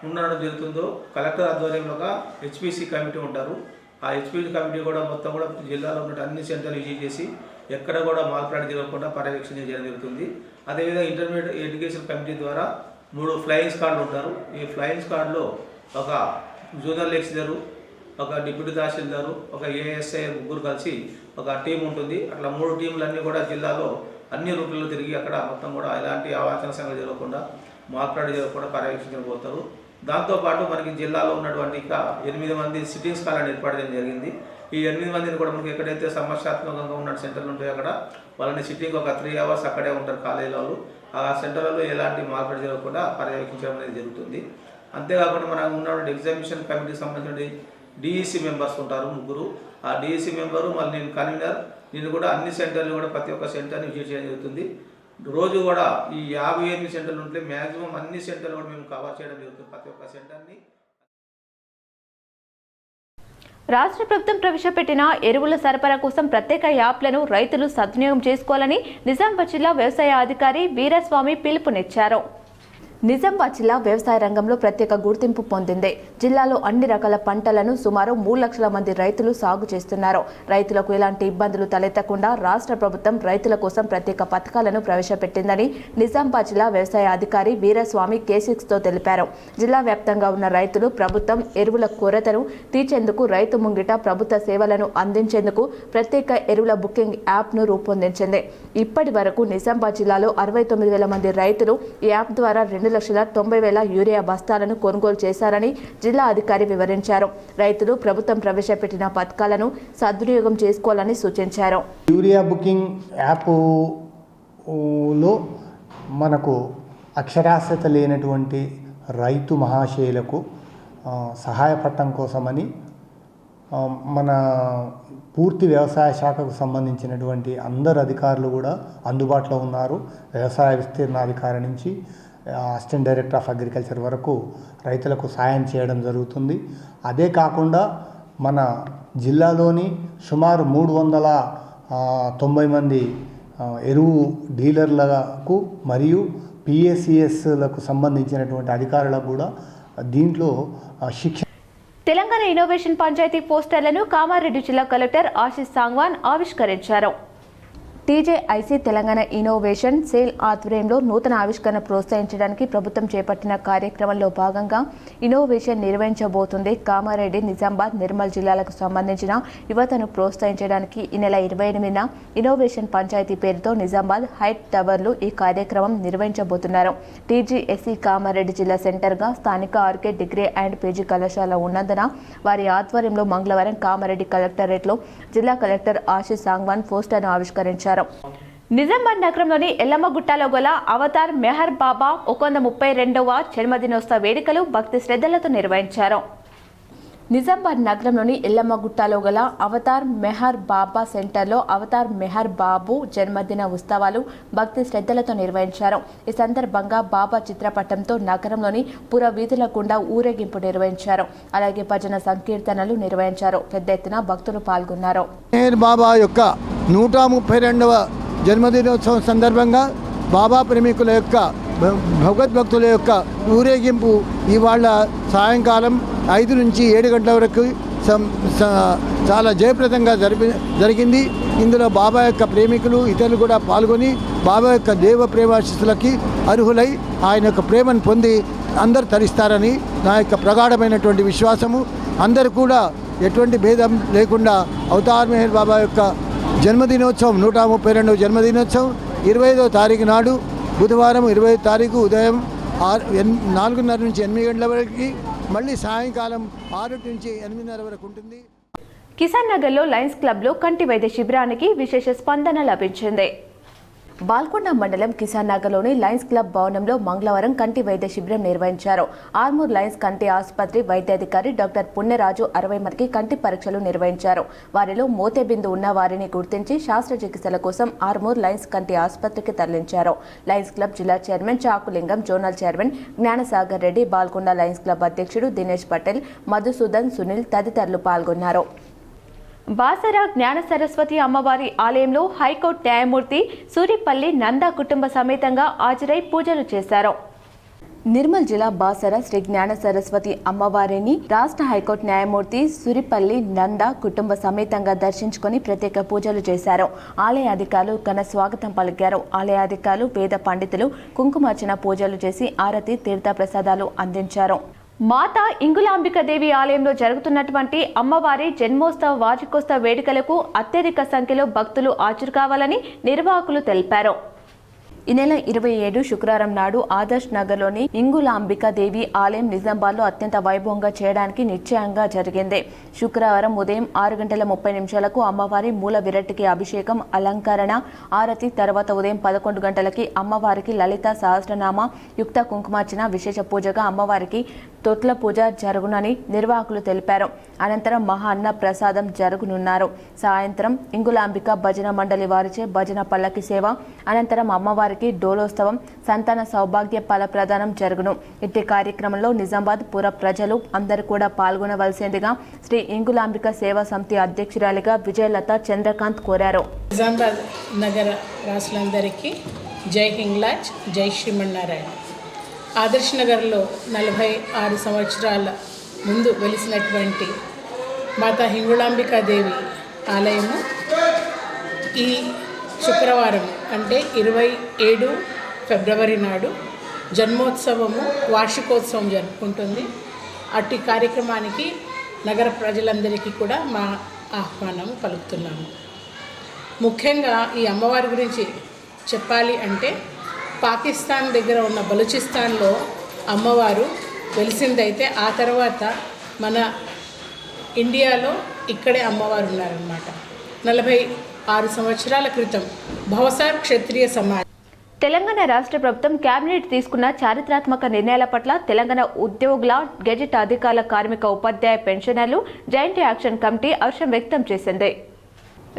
ఉండడం జరుగుతుందో కలెక్టర్ ఆధ్వర్యంలో ఒక హెచ్పిసి కమిటీ ఉంటారు. ఆ హెచ్పిసి కమిటీ కూడా మొత్తం కూడా జిల్లాలో ఉన్న అన్ని సెంటర్లు విజిట్ చేసి ఎక్కడ కూడా మాల్ప్రాక్ట్ జరగకుండా పర్యవేక్షణ చేయడం జరుగుతుంది. అదేవిధంగా ఇంటర్మీడియట్ ఎడ్యుకేషన్ కమిటీ ద్వారా 3 ఫ్లయింగ్ స్క్వాడ్లు ఉంటారు. ఈ ఫ్లయింగ్ స్క్వాడ్లో ఒక జూనియర్ లెక్చరరు, ఒక డిప్యూటీ తహసీల్దారు, ఒక ఏఎస్ఐ ముగ్గురు కలిసి ఒక టీం ఉంటుంది. అట్లా 3 టీంలన్నీ కూడా జిల్లాలో అన్ని రూట్లలో తిరిగి అక్కడ మొత్తం కూడా ఎలాంటి అవాంఛనీయ సంఘటనలు జరగకుండా మాల్ప్రాక్ట్ జరగకుండా పర్యవేక్షించబోతారు. దాంతోపాటు మనకి జిల్లాలో ఉన్నటువంటి ఇంకా 8 మంది సిట్టింగ్ స్కాలర్ని ఏర్పాటు చేయడం జరిగింది. ఈ 8 మందిని కూడా మనకి ఎక్కడైతే సమస్యాత్మకంగా ఉన్న సెంటర్లు ఉంటాయో అక్కడ వాళ్ళని సిట్టింగ్ ఒక 3 అవర్స్ అక్కడే ఉంటారు కాలేజీలలో. ఆ సెంటర్లలో ఎలాంటి మార్పులు జరగకుండా పర్యవేక్షించడం అనేది జరుగుతుంది. అంతేకాకుండా మనకు ఉన్నటువంటి ఎగ్జామినేషన్ కమిటీకి సంబంధించిన డిఈసి మెంబర్స్ ఉంటారు 3. ఆ డిఈసి మెంబరు మళ్ళీ నేను కన్వీనర్, నేను కూడా అన్ని సెంటర్లు కూడా ప్రతి ఒక్క సెంటర్ని విజిట్ చేయడం జరుగుతుంది. రోజు కూడా ఈ 58 సెంటర్లు ఉంటే మ్యాక్సిమం అన్ని సెంటర్లు కూడా మేము కవర్ చేయడం జరుగుతుంది. ప్రతి ఒక్క సెంటర్ని రాష్ట్ర ప్రభుత్వం ప్రవేశపెట్టిన ఎరువుల సరఫరా కోసం ప్రత్యేక యాప్లను రైతులు సద్వినియోగం చేసుకోవాలని నిజామాబాద్ జిల్లా వ్యవసాయ అధికారి వీరస్వామి పిలుపునిచ్చారు. నిజామాబాద్ జిల్లా వ్యవసాయ రంగంలో ప్రత్యేక గుర్తింపు పొందింది. జిల్లాలో అన్ని రకాల పంటలను సుమారు 3 లక్షల మంది రైతులు సాగు చేస్తున్నారు. రైతులకు ఎలాంటి ఇబ్బందులు తలెత్తకుండా రాష్ట్ర ప్రభుత్వం రైతుల కోసం ప్రత్యేక పథకాలను ప్రవేశపెట్టిందని నిజామాబాద్ జిల్లా వ్యవసాయ అధికారి వీరస్వామి K6తో తెలిపారు. జిల్లా వ్యాప్తంగా ఉన్న రైతులు ప్రభుత్వం ఎరువుల కొరతను తీర్చేందుకు రైతు ముంగిట ప్రభుత్వ సేవలను అందించేందుకు ప్రత్యేక ఎరువుల బుకింగ్ యాప్ను రూపొందించింది. ఇప్పటి వరకు నిజామాబాద్ జిల్లాలో 69,000 మంది రైతులు ఈ యాప్ ద్వారా 2,90,000 యూరియా బస్తాలను కొనుగోలు చేశారని జిల్లా అధికారి వివరించారు. రైతులు ప్రభుత్వం ప్రవేశపెట్టిన పథకాలను సద్వినియోగం చేసుకోవాలని సూచించారు. యూరియా బుకింగ్ యాప్లో మనకు అక్షరాస్యత లేనటువంటి రైతు మహాశయులకు సహాయపడటం కోసమని మన పూర్తి వ్యవసాయ శాఖకు సంబంధించినటువంటి అందరు అధికారులు కూడా అందుబాటులో ఉన్నారు. వ్యవసాయ విస్తీర్ణ అధికారి నుంచి అసిస్టెంట్ డైరెక్టర్ ఆఫ్ అగ్రికల్చర్ వరకు రైతులకు సాయం చేయడం జరుగుతుంది. అదే కాకుండా మన జిల్లాలోని సుమారు 390 మంది ఎరువు డీలర్లకు మరియు పిఎస్సిఎస్లకు సంబంధించినటువంటి అధికారులకు కూడా దీంట్లో శిక్షణ. తెలంగాణ ఇన్నోవేషన్ పంచాయతీ పోస్టర్లను కామారెడ్డి జిల్లా కలెక్టర్ ఆశీష్ సాంగ్వాన్ ఆవిష్కరించారు. టీజేఐసీ తెలంగాణ ఇన్నోవేషన్ సేల్ ఆధ్వర్యంలో నూతన ఆవిష్కరణ ప్రోత్సహించడానికి ప్రభుత్వం చేపట్టిన కార్యక్రమంలో భాగంగా ఇన్నోవేషన్ నిర్వహించబోతుంది. కామారెడ్డి, నిజామాబాద్, నిర్మల్ జిల్లాలకు సంబంధించిన యువతను ప్రోత్సహించడానికి ఈ నెల 28న ఇన్నోవేషన్ పంచాయతీ పేరుతో నిజామాబాద్ హైట్ టవర్లు ఈ కార్యక్రమం నిర్వహించబోతున్నారు. టీజీఎస్సీ కామారెడ్డి జిల్లా సెంటర్గా స్థానిక ఆర్కే డిగ్రీ అండ్ పీజీ కళాశాల ఉన్నందున వారి ఆధ్వర్యంలో మంగళవారం కామారెడ్డి కలెక్టరేట్లో జిల్లా కలెక్టర్ ఆశీష్ సాంగ్వాన్ పోస్టర్ను ఆవిష్కరించారు. నిజామాబాద్ నగరంలోని ఎల్లమ్మగుట్టలో గల అవతార్ మెహర్ బాబా 132వ జన్మదినోత్సవ వేడుకలు భక్తి శ్రద్ధలతో నిర్వహించారు. నిజామాబాద్ నగరంలోని ఎల్లమ్మగుట్టలో గల అవతార్ మెహర్ బాబా సెంటర్లో అవతార్ మెహర్ బాబు జన్మదిన ఉత్సవాలు భక్తి శ్రద్ధలతో నిర్వహించారు. ఈ సందర్భంగా బాబా చిత్రపటంతో నగరంలోని పుర వీధుల గుండా ఊరేగింపు నిర్వహించారు. అలాగే భజన సంకీర్తనలు నిర్వహించారు. పెద్ద ఎత్తున భక్తులు పాల్గొన్నారు. మెహర్ బాబా యొక్క 132వ జన్మదినోత్సవం సందర్భంగా బాబా ప్రేమికుల యొక్క భగవద్భక్తుల యొక్క ఊరేగింపు ఇవాళ సాయంకాలం 5 నుంచి 7 గంటల వరకు చాలా జయప్రదంగా జరిగింది. ఇందులో బాబా యొక్క ప్రేమికులు ఇతరులు కూడా పాల్గొని బాబా యొక్క దేవ ప్రేమాశిస్సులకి అర్హులై ఆయన యొక్క ప్రేమను పొంది అందరు తరిస్తారని నా యొక్క ప్రగాఢమైనటువంటి విశ్వాసము. అందరూ కూడా ఎటువంటి భేదం లేకుండా అవతార్ మెహర్ బాబా యొక్క జన్మదినోత్సవం 132వ జన్మదినోత్సవం 25వ తారీఖు నాడు బుధవారం 25వ తారీఖు ఉదయం 4:30 నుంచి 8 గంటల వరకు, మళ్ళీ సాయంకాలం 6 నుంచి 8:30 వరకు ఉంటుంది. కిసాన్ నగర్లో లయన్స్ క్లబ్లో కంటి వైద్య శిబిరానికి విశేష స్పందన లభించింది. బాల్కొండ మండలం కిసాన్ నగర్లోని లయన్స్ క్లబ్ భవనంలో మంగళవారం కంటి వైద్య శిబిరం నిర్వహించారు. ఆర్మూర్ లయన్స్ కంటి ఆసుపత్రి వైద్యాధికారి డాక్టర్ పుణ్యరాజు 60 మందికి కంటి పరీక్షలు నిర్వహించారు. వారిలో మోతేబిందు ఉన్న వారిని గుర్తించి శాస్త్రచికిత్సల కోసం ఆర్మూర్ లయన్స్ కంటి ఆసుపత్రికి తరలించారు. లయన్స్ క్లబ్ జిల్లా chairman Chakulingam, zonal chairman Gnanasagar Reddy, Balkonda Lions club అధ్యక్షుడు దినేష్ పటేల్, మధుసూదన్, సునీల్ తదితరులు పాల్గొన్నారు. బాసర జ్ఞాన సరస్వతి అమ్మవారి ఆలయంలో హైకోర్టు న్యాయమూర్తి సూరిపల్లి నందా కుటుంబ సమేతంగా హాజరై పూజలు చేశారు. నిర్మల్ జిల్లా బాసర శ్రీ జ్ఞాన సరస్వతి అమ్మవారిని రాష్ట్ర హైకోర్టు న్యాయమూర్తి సూరిపల్లి నందా కుటుంబ సమేతంగా దర్శించుకుని ప్రత్యేక పూజలు చేశారు. ఆలయ అధికారులు ఘన స్వాగతం పలికారు. ఆలయ అధికారులు, వేద పండితులు కుంకుమార్చన పూజలు చేసి ఆరతి, తీర్థ ప్రసాదాలు అందించారు. మాతా ఇంగులాంబికాదేవి ఆలయంలో జరుగుతున్నటువంటి అమ్మవారి జన్మోత్సవ వార్షికోత్సవ వేడుకలకు అత్యధిక సంఖ్యలో భక్తులు హాజరు కావాలని నిర్వాహకులు తెలిపారు. ఈ నెల 27 శుక్రవారం నాడు ఆదర్శ్ నగర్లోని ఇంగులాంబికాదేవి ఆలయం నిజామాబాద్లో అత్యంత వైభవంగా చేయడానికి నిశ్చయంగా జరిగింది. శుక్రవారం ఉదయం 6:30 అమ్మవారి మూల విరట్టికి అభిషేకం, అలంకరణ, ఆరతి, తర్వాత ఉదయం 11 గంటలకి అమ్మవారికి లలిత సహస్రనామ యుక్త కుంకుమార్చన, విశేష పూజగా అమ్మవారికి తొట్ల పూజ జరుగునని నిర్వాహకులు తెలిపారు. అనంతరం మహా అన్న ప్రసాదం జరుగునున్నారు. సాయంత్రం ఇంగులాంబిక భజన మండలి వారిచే భజన పల్లకి సేవ, అనంతరం అమ్మవారికి డోలోత్సవం, సంతాన సౌభాగ్య ఫల ప్రదానం జరుగును. ఇట్టి కార్యక్రమంలో నిజామాబాద్ పుర ప్రజలు అందరూ కూడా పాల్గొనవలసిందిగా శ్రీ ఇంగులాంబిక సేవా సమితి అధ్యక్షురాలిగా విజయలత చంద్రకాంత్ కోరారు. నిజామాబాద్ నగర వాసులందరికీ జై హింగ్లాజ్, జై శ్రీమన్నారాయణ. ఆదర్శ్ నగర్లో 46 సంవత్సరాల ముందు వెలిసినటువంటి మాతా హింగుళాంబికాదేవి ఆలయము ఈ శుక్రవారం అంటే 27 ఫిబ్రవరి నాడు జన్మోత్సవము, వార్షికోత్సవం జరుపుకుంటుంది. అట్టి కార్యక్రమానికి నగర ప్రజలందరికీ కూడా మా ఆహ్వానం పలుకుతున్నాము. ముఖ్యంగా ఈ అమ్మవారి గురించి చెప్పాలి అంటే పాకిస్తాన్ దగ్గర ఉన్న బలూచిస్తాన్లో అమ్మవారు వెలిసిందైతే ఆ తర్వాత మన ఇండియాలో ఇక్కడే అమ్మవారు ఉన్నారన్నమాట. 46 సంవత్సరాల క్రితం భవసార్ క్షత్రియ సమాజ్. తెలంగాణ రాష్ట్ర ప్రభుత్వం కేబినెట్ తీసుకున్న చారిత్రాత్మక నిర్ణయాల పట్ల తెలంగాణ ఉద్యోగుల, గెజెట్ అధికారుల, కార్మిక, ఉపాధ్యాయ, పెన్షనర్లు జాయింట్ యాక్షన్ కమిటీ హర్షం వ్యక్తం చేసింది.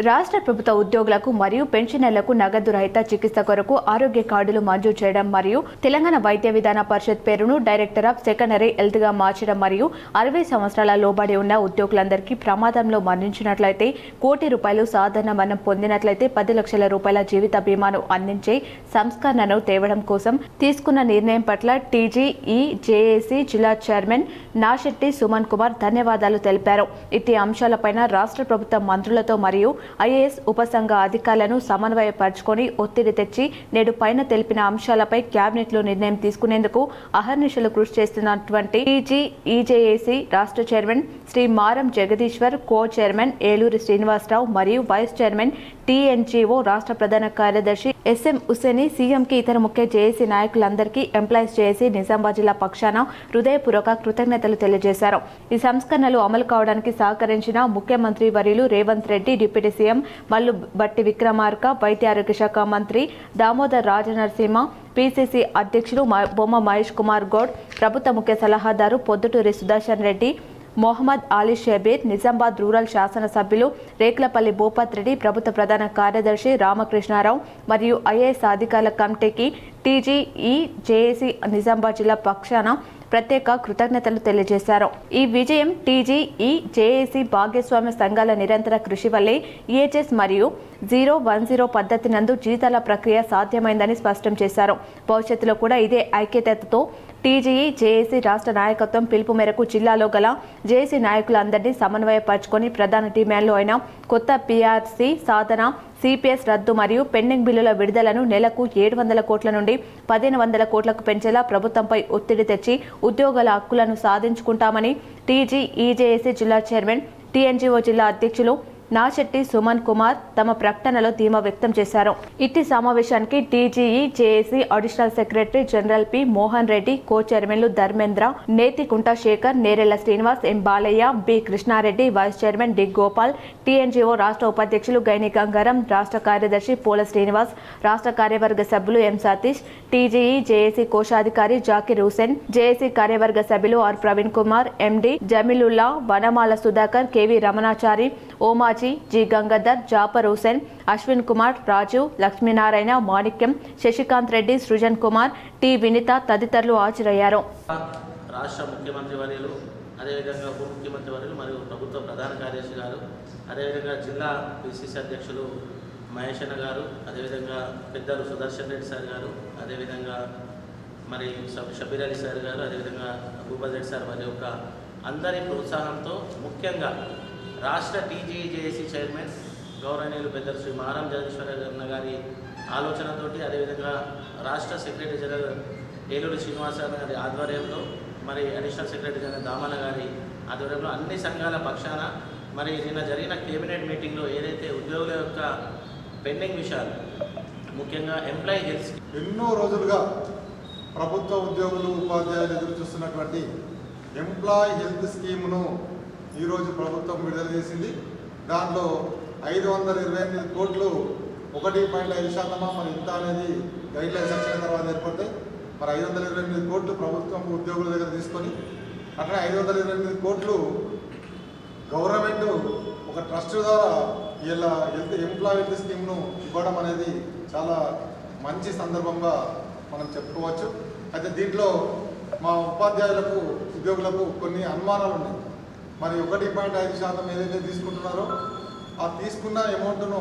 రాష్ట్ర ప్రభుత్వ ఉద్యోగులకు మరియు పెన్షనర్లకు నగదు రహిత చికిత్స కొరకు ఆరోగ్య కార్డులు మంజూరు చేయడం మరియు తెలంగాణ వైద్య విధాన పరిషత్ పేరును డైరెక్టర్ ఆఫ్ సెకండరీ హెల్త్గా మార్చడం మరియు 60 సంవత్సరాల లోబడి ఉన్న ఉద్యోగులందరికీ ప్రమాదంలో మరణించినట్లయితే ₹1,00,00,000 సాధారణ మరణం పొందినట్లయితే ₹10,00,000 జీవిత బీమాను అందించే సంస్కరణను తేవడం కోసం తీసుకున్న నిర్ణయం పట్ల TGEJAC జిల్లా చైర్మన్ నాశెట్టి సుమన్ కుమార్ ధన్యవాదాలు తెలిపారు. ఇట్టి అంశాలపైన రాష్ట్ర ప్రభుత్వ మంత్రులతో మరియు IAS ఉపసంఘ అధికారులను సమన్వయపరుచుకొని ఒత్తిడి తెచ్చి నేడు పైన తెలిపిన అంశాలపై క్యాబినెట్లో నిర్ణయం తీసుకునేందుకు అహర్నిశలు కృషి చేస్తున్నటువంటి TGEJAC రాష్ట్ర చైర్మన్ శ్రీ మారం జగదీశ్వర్, కో చైర్మన్ ఏలూరి శ్రీనివాసరావు మరియు వైస్ చైర్మన్ TNGO రాష్ట్ర ప్రధాన కార్యదర్శి SM హుసేని, సీఎంకి ఇతర ముఖ్య జేఏసీ నాయకులందరికీ, ఎంప్లాయీస్ జేఏసీ నిజామాబాద్ జిల్లా పక్షాన హృదయపూర్వక కృతజ్ఞతలు తెలియజేశారు. ఈ సంస్కరణలు అమలు కావడానికి సహకరించిన ముఖ్యమంత్రి వర్యులు రేవంత్ రెడ్డి, డిప్యూటీ సీఎం మల్లు బట్టి విక్రమార్క, వైద్య ఆరోగ్య శాఖ మంత్రి దామోదర్ రాజనరసింహ, PCC అధ్యక్షులు బొమ్మ మహేష్ కుమార్ గౌడ్, ప్రభుత్వ ముఖ్య సలహాదారు పొద్దుటూరి సుదర్శన్ రెడ్డి, మొహమ్మద్ అలీ షబీర్, నిజామాబాద్ రూరల్ శాసనసభ్యులు రేక్లపల్లి భూపత్ రెడ్డి, ప్రభుత్వ ప్రధాన కార్యదర్శి రామకృష్ణారావు మరియు IAS అధికారుల కమిటీకి TGEJAC నిజామాబాద్ జిల్లా పక్షాన ప్రత్యేక కృతజ్ఞతలు తెలియజేశారు. ఈ విజయం TGEJAC భాగస్వామ్య సంఘాల నిరంతర కృషి వల్లే EHS మరియు 010 పద్ధతి నందు జీతాల ప్రక్రియ సాధ్యమైందని స్పష్టం చేశారు. భవిష్యత్తులో కూడా ఇదే ఐక్యతతో టీజీఈ జేఏసీ రాష్ట్ర నాయకత్వం పిలుపు మేరకు జిల్లాలో గల జేఏసీ నాయకులందరినీ సమన్వయపరుచుకొని ప్రధాన డిమాండ్లు అయిన కొత్త పీఆర్సీ సాధన, సిపిఎస్ రద్దు మరియు పెండింగ్ బిల్లుల విడుదలను నెలకు 700 కోట్ల నుండి 1500 కోట్లకు పెంచేలా ప్రభుత్వంపై ఒత్తిడి తెచ్చి ఉద్యోగుల హక్కులను సాధించుకుంటామని టీజీఈజేఏసీ జిల్లా చైర్మన్, టీఎన్జీఓ జిల్లా అధ్యక్షులు నాశెట్టి సుమన్ కుమార్ తమ ప్రకటనలో ధీమా వ్యక్తం చేశారు. ఇట్టి సమావేశానికి TGEJAC additional secretary general P Mohan Reddy, co చైర్మన్లు Dharmendra, Nethikunta Shekar, Nerella Srinivas, M Balaiah, B Krishnareddy, vice chairman D Gopal, TNGO రాష్ట్ర ఉపాధ్యక్షులు గైని గంగారం, రాష్ట్ర కార్యదర్శి పోల శ్రీనివాస్, రాష్ట్ర కార్యవర్గ సభ్యులు ఎం సతీష్, టీజీఈజేఏసీ కోశాధికారి జాకిర్ హుసేన్, జేఏసీ కార్యవర్గ సభ్యులు R Praveen Kumar, MD Jamilullah, Vanamala Sudhakar, KV Ramanachari, Omaji, G Gangadhar, Jafar Hussain, Ashwin Kumar, Raju, Lakshminarayana, Manikyam, Shashikant Reddy, Srujan Kumar, T Vinitha తదితరులు హాజరయ్యారు. రాష్ట్ర ముఖ్యమంత్రి వర్యులు, అదేవిధంగా ఉప ముఖ్యమంత్రి వర్యులు మరియు ప్రభుత్వ ప్రధాన కార్యదర్శి గారు, అదేవిధంగా జిల్లా పిసిసి అధ్యక్షులు మహేష్ అన్న గారు, అదేవిధంగా పెద్దలు సుదర్శన్ రెడ్డి సార్ గారు, అదేవిధంగా మరి షబీర్ అలీ సార్ గారు, అదేవిధంగా భూపల్ రెడ్డి సార్ వారి యొక్క అందరి ప్రోత్సాహంతో ముఖ్యంగా రాష్ట్ర టీజీఈజేఏసీ చైర్మన్ గౌరవనీయులు పెద్దలు శ్రీ మారం జగదీశ్వర గారి ఆలోచనతోటి, అదేవిధంగా రాష్ట్ర సెక్రటరీ జనరల్ ఏలూరు శ్రీనివాసరావు గారి ఆధ్వర్యంలో, మరి అడిషనల్ సెక్రటరీ జనరల్ దామన్న గారి ఆధ్వర్యంలో అన్ని సంఘాల పక్షాన మరి నిన్న జరిగిన కేబినెట్ మీటింగ్లో ఏదైతే ఉద్యోగుల యొక్క పెండింగ్ విషయాలు, ముఖ్యంగా ఎంప్లాయీ హెల్త్, ఎన్నో రోజులుగా ప్రభుత్వ ఉద్యోగులు, ఉపాధ్యాయులు ఎదురు చూస్తున్నటువంటి ఎంప్లాయీ హెల్త్ స్కీమ్ను ఈరోజు ప్రభుత్వం విడుదల చేసింది. దాంట్లో 528 కోట్లు 1.5% మరి ఇంత అనేది గైడ్ లైన్స్ వచ్చిన తర్వాత ఏర్పడతాయి. మరి 528 కోట్లు ప్రభుత్వం ఉద్యోగుల దగ్గర తీసుకొని అట్లా 528 కోట్లు గవర్నమెంట్ ఒక ట్రస్ట్ ద్వారా ఇలా ఎంప్లాయీ హెల్త్ స్కీమ్ను ఇవ్వడం అనేది చాలా మంచి సందర్భంగా మనం చెప్పుకోవచ్చు. అయితే దీంట్లో మా ఉపాధ్యాయులకు, ఉద్యోగులకు కొన్ని అనుమానాలు ఉన్నాయి. మరి 1.5% ఏదైతే తీసుకుంటున్నారో ఆ తీసుకున్న అమౌంట్ను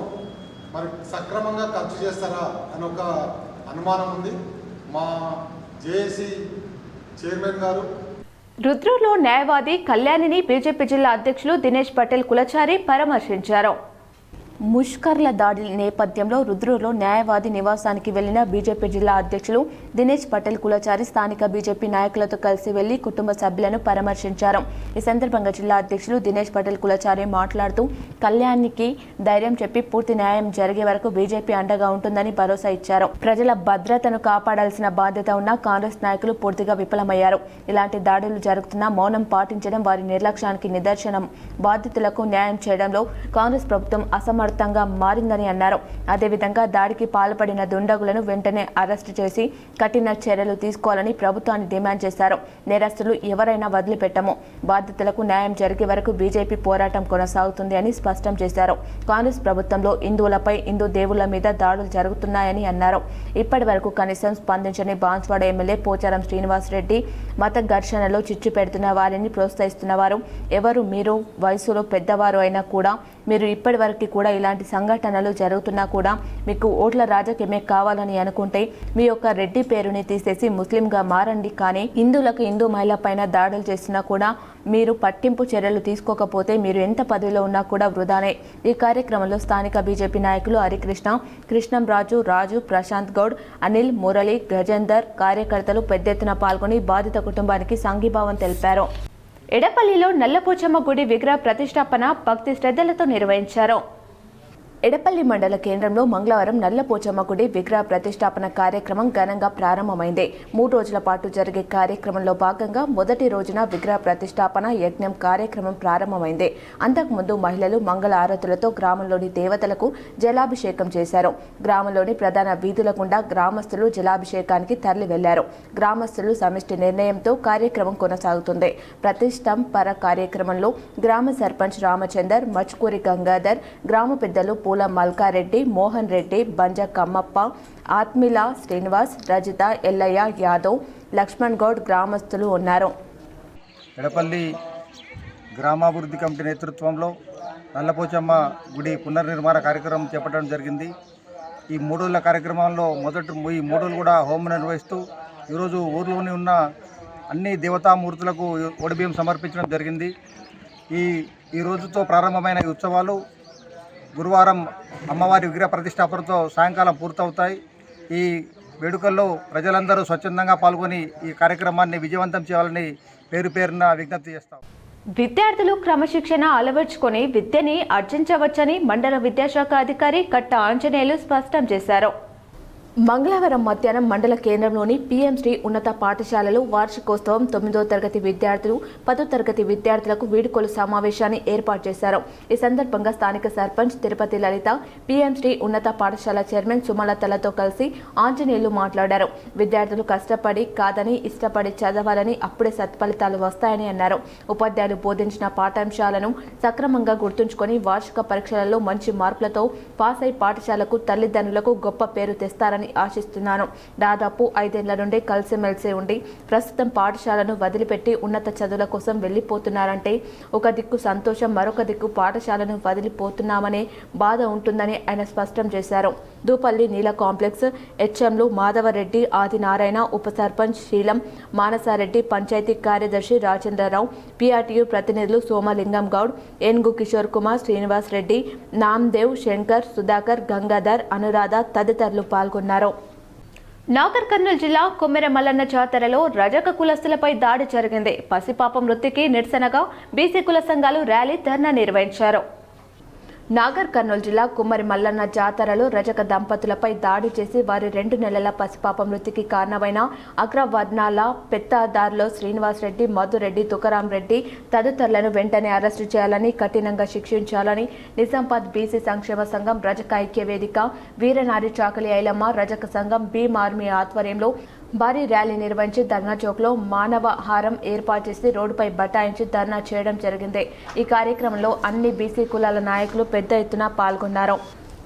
మరి సక్రమంగా ఖర్చు చేస్తారా అని ఒక అనుమానం ఉంది. మా జేఏసీ చైర్మన్ గారు రుద్రూరులో న్యాయవాది కళ్యాణిని బీజేపీ జిల్లా అధ్యక్షులు దినేష్ పటేల్ కులచారి పరామర్శించారు. ముష్కర్ల దాడి నేపథ్యంలో రుద్రూరులో న్యాయవాది నివాసానికి వెళ్లిన బీజేపీ జిల్లా అధ్యక్షులు దినేష్ పటేల్ కులచారి స్థానిక బీజేపీ నాయకులతో కలిసి వెళ్లి కుటుంబ సభ్యులను పరామర్శించారు. ఈ సందర్భంగా జిల్లా అధ్యక్షులు దినేష్ పటేల్ కులచారి మాట్లాడుతూ కళ్యాణ్కి ధైర్యం చెప్పి పూర్తి న్యాయం జరిగే వరకు బీజేపీ అండగా ఉంటుందని భరోసా ఇచ్చారు. ప్రజల భద్రతను కాపాడాల్సిన బాధ్యత ఉన్న కాంగ్రెస్ నాయకులు పూర్తిగా విఫలమయ్యారు. ఇలాంటి దాడులు జరుగుతున్నా మౌనం పాటించడం వారి నిర్లక్ష్యానికి నిదర్శనం. బాధితులకు న్యాయం చేయడంలో కాంగ్రెస్ ప్రభుత్వం అసమర్థంగా మారిందని అన్నారు. అదేవిధంగా దాడికి పాల్పడిన దుండగులను వెంటనే అరెస్టు చేసి కఠిన చర్యలు తీసుకోవాలని ప్రభుత్వాన్ని డిమాండ్ చేశారు. నేరస్తులు ఎవరైనా వదిలిపెట్టము. బాధితులకు న్యాయం జరిగే వరకు బీజేపీ పోరాటం కొనసాగుతుంది అని స్పష్టం చేశారు. కాంగ్రెస్ ప్రభుత్వంలో హిందువులపై, హిందూ దేవుళ్ల మీద దాడులు జరుగుతున్నాయని అన్నారు. ఇప్పటి వరకు కనీసం స్పందించని బాన్స్వాడ ఎమ్మెల్యే పోచారం శ్రీనివాస్ రెడ్డి మత ఘర్షణలో చిచ్చు పెడుతున్న వారిని ప్రోత్సహిస్తున్నవారు ఎవరు? మీరు వయసులో పెద్దవారు అయినా కూడా మీరు ఇప్పటి వరకు కూడా ఇలాంటి సంఘటనలు జరుగుతున్నా కూడా మీకు ఓట్ల రాజకీయమే కావాలని అనుకుంటే మీ యొక్క రెడ్డి పేరుని తీసేసి ముస్లింగా మారండి. కానీ హిందువులకు, హిందూ మహిళ పైన దాడులు చేస్తున్నా కూడా మీరు పట్టింపు చర్యలు తీసుకోకపోతే మీరు ఎంత పదవిలో ఉన్నా కూడా వృధానే. ఈ కార్యక్రమంలో స్థానిక బీజేపీ నాయకులు హరికృష్ణ, కృష్ణంరాజు, రాజు, ప్రశాంత్ గౌడ్, అనిల్, మురళి, గజేందర్, కార్యకర్తలు పెద్ద ఎత్తున పాల్గొని బాధిత కుటుంబానికి సంఘీభావం తెలిపారు. ఎడపల్లిలో నల్లపోచమ్మ గుడి విగ్రహ ప్రతిష్టాపన భక్తి శ్రద్ధలతో నిర్వహించారు. ఎడపల్లి మండల కేంద్రంలో మంగళవారం నల్లపోచమ్మ గుడి విగ్రహ ప్రతిష్టాపన కార్యక్రమం ఘనంగా ప్రారంభమైంది. 3 రోజుల పాటు జరిగే కార్యక్రమంలో భాగంగా మొదటి రోజున విగ్రహ ప్రతిష్టాపన యజ్ఞం కార్యక్రమం ప్రారంభమైంది. అంతకుముందు మహిళలు మంగళ ఆరతులతో గ్రామంలోని దేవతలకు జలాభిషేకం చేశారు. గ్రామంలోని ప్రధాన వీధుల గుండా గ్రామస్తులు జలాభిషేకానికి తరలి వెళ్లారు. గ్రామస్తులు సమిష్టి నిర్ణయంతో కార్యక్రమం కొనసాగుతుంది. ప్రతిష్టాపన కార్యక్రమంలో గ్రామ సర్పంచ్ రామచందర్, మచ్కూరి గంగాధర్, గ్రామ పెద్దలు పూల మల్కారెడ్డి, మోహన్ రెడ్డి, బంజ కమ్మప్ప, ఆత్మిల శ్రీనివాస్, రజిత, ఎల్లయ్య యాదవ్, లక్ష్మణ్ గౌడ్ గ్రామస్తులు ఉన్నారు. ఎడపల్లి గ్రామాభివృద్ధి కమిటీ నేతృత్వంలో నల్లపోచమ్మ గుడి పునర్నిర్మాణ కార్యక్రమం చేపట్టడం జరిగింది. ఈ 3 రోజుల కార్యక్రమంలో ఈ 3 రోజులు కూడా హోమం నిర్వహిస్తూ ఈరోజు ఊర్లోని ఉన్న అన్ని దేవతామూర్తులకు ఓడిబియ్యం సమర్పించడం జరిగింది. ఈ రోజుతో ప్రారంభమైన ఈ ఉత్సవాలు గురువారం అమ్మవారి విగ్రహ ప్రతిష్టాపనతో సాయంకాలం పూర్తవుతాయి. ఈ వేడుకల్లో ప్రజలందరూ స్వచ్ఛందంగా పాల్గొని ఈ కార్యక్రమాన్ని విజయవంతం చేయాలని పేరున విజ్ఞప్తి చేస్తాం. విద్యార్థులు క్రమశిక్షణ అలవర్చుకొని విద్యని ఆర్జించవచ్చని మండల విద్యాశాఖ అధికారి కట్ట ఆంజనేయులు స్పష్టం చేశారు. మంగళవారం మధ్యాహ్నం మండల కేంద్రంలోని పీఎంశ్రీ ఉన్నత పాఠశాలలో వార్షికోత్సవం 9వ తరగతి విద్యార్థులు 10వ తరగతి విద్యార్థులకు వీడ్కోలు సమావేశాన్ని ఏర్పాటు చేశారు. ఈ సందర్భంగా స్థానిక సర్పంచ్ తిరుపతి లలిత, పీఎంశ్రీ ఉన్నత పాఠశాల చైర్మన్ సుమలతలతో కలిసి ఆంజనేయులు మాట్లాడారు. విద్యార్థులు కష్టపడి కాదని ఇష్టపడి చదవాలని, అప్పుడే సత్ఫలితాలు వస్తాయని అన్నారు. ఉపాధ్యాయులు బోధించిన పాఠాంశాలను సక్రమంగా గుర్తుంచుకొని వార్షిక పరీక్షలలో మంచి మార్కులతో పాస్ అయి పాఠశాలకు తల్లిదండ్రులకు గొప్ప పేరు తెస్తారని ఆశిస్తున్నాను. దాదాపు 5 ఏళ్ల నుండి కలిసిమెలిసి ఉండి ప్రస్తుతం పాఠశాలను వదిలిపెట్టి ఉన్నత చదువుల కోసం వెళ్లిపోతున్నారంటే ఒక దిక్కు సంతోషం, మరొక దిక్కు పాఠశాలను వదిలిపోతున్నామనే బాధ ఉంటుందని ఆయన స్పష్టం చేశారు. దూపల్లి నీల కాంప్లెక్స్ హెచ్ఎంలు మాధవరెడ్డి, ఆదినారాయణ, ఉప సర్పంచ్ శీలం, మానసారెడ్డి, పంచాయతీ కార్యదర్శి రాజేంద్రరావు, పీఆర్టీయూ ప్రతినిధులు సోమలింగం గౌడ్, ఏనుగు కిషోర్ కుమార్, శ్రీనివాస్ రెడ్డి, నామ్దేవ్, శంకర్, సుధాకర్, గంగాధర్, అనురాధ తదితరులు పాల్గొన్నారు. నాగర్ కర్నూలు జిల్లా కొమ్మెర మల్లన్న జాతరలో రజక కులస్తులపై దాడి జరిగింది. పసిపాప మృతికి నిరసనగా బీసీ కుల సంఘాలు ర్యాలీ, ధర్నా నిర్వహించారు. నాగర్ కర్నూలు జిల్లా కుమ్మరి మల్లన్న జాతరలో రజక దంపతులపై దాడి చేసి వారి 2 నెలల పసిపాప మృతికి కారణమైన అగ్రవర్ణాల పెత్తాదారులో శ్రీనివాస్ రెడ్డి, మధురెడ్డి, తుకారాం రెడ్డి తదితరులను వెంటనే అరెస్టు చేయాలని, కఠినంగా శిక్షించాలని నిజామాబాద్ బీసీ సంక్షేమ సంఘం, రజక ఐక్య వేదిక, వీరనారి చాకలి ఐలమ్మ రజక సంఘం, భీమ్ ఆర్మీ ఆధ్వర్యంలో భారీ ర్యాలీ నిర్వహించి ధర్నా చౌక్లో మానవహారం ఏర్పాటు చేసి రోడ్డుపై బటాయించి ధర్నా చేయడం జరిగింది. ఈ కార్యక్రమంలో అన్ని బీసీ కులాల నాయకులు పెద్ద ఎత్తున పాల్గొన్నారు.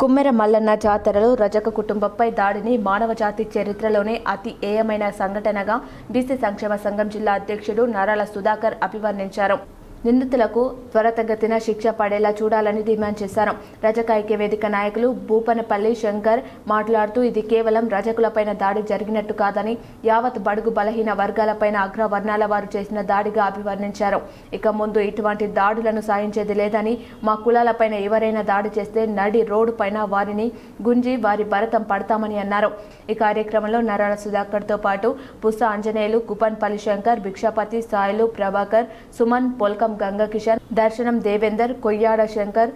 కుమ్మెర మల్లన్న జాతరలో రజక కుటుంబంపై దాడిని మానవ జాతి చరిత్రలోనే అతి ఏయమైన సంఘటనగా బీసీ సంక్షేమ సంఘం జిల్లా అధ్యక్షుడు నరాల సుధాకర్ అభివర్ణించారు. నిందితులకు త్వరితగతిన శిక్ష పడేలా చూడాలని డిమాండ్ చేశారు. రజక ఐక్య వేదిక నాయకులు భూపనపల్లి శంకర్ మాట్లాడుతూ ఇది కేవలం రజకులపైన దాడి జరిగినట్టు కాదని, యావత్ బడుగు బలహీన వర్గాలపైన అగ్రవర్ణాల వారు చేసిన దాడిగా అభివర్ణించారు. ఇక ముందు ఇటువంటి దాడులను సాయించేది లేదని, మా కులాలపైన ఎవరైనా దాడి చేస్తే నడి రోడ్డు పైన వారిని గుంజి వారి భరతం పడతామని అన్నారు. ఈ కార్యక్రమంలో నరాల సుధాకర్తో పాటు పుస ఆంజనేయులు, కుపన్పల్లి శంకర్, భిక్షాపతి, సాయిలు, ప్రభాకర్, సుమన్, పొల్కం గంగకిషన్, దర్శనం దేవేందర్, కొయ్యాడ శంకర్,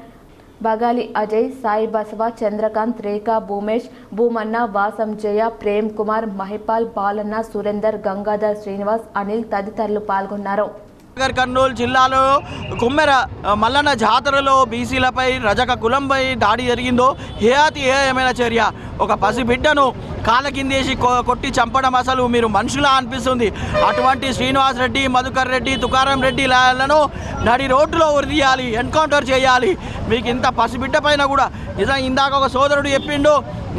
బగాలి అజయ్, సాయి బసవ, చంద్రకాంత్, రేఖా, భూమేష్, భూమన్న, వాసం జయ, ప్రేమ్ కుమార్, మహిపాల్, బాలన్న, సురేందర్, గంగాధర్, శ్రీనివాస్, అనిల్ తదితరులు పాల్గొన్నారు. నాగర్ కర్నూలు జిల్లాలో కుమ్మెర మల్లన్న జాతరలో బీసీలపై రజక కులంపై దాడి జరిగిందో హేయమైన చర్య. ఒక పసిబిడ్డను కాళ్ళ కిందేసి కొట్టి చంపడం అసలు మీరు మనుషులా అనిపిస్తుంది. అటువంటి శ్రీనివాస్ రెడ్డి, మధుకర్ రెడ్డి, తుకారాం రెడ్డిలను నడి రోడ్డులో ఉరిదీయాలి, ఎన్కౌంటర్ చేయాలి. మీకు ఇంత పసిబిడ్డ పైన కూడా నిజంగా ఇందాక ఒక సోదరుడు చెప్పిండు,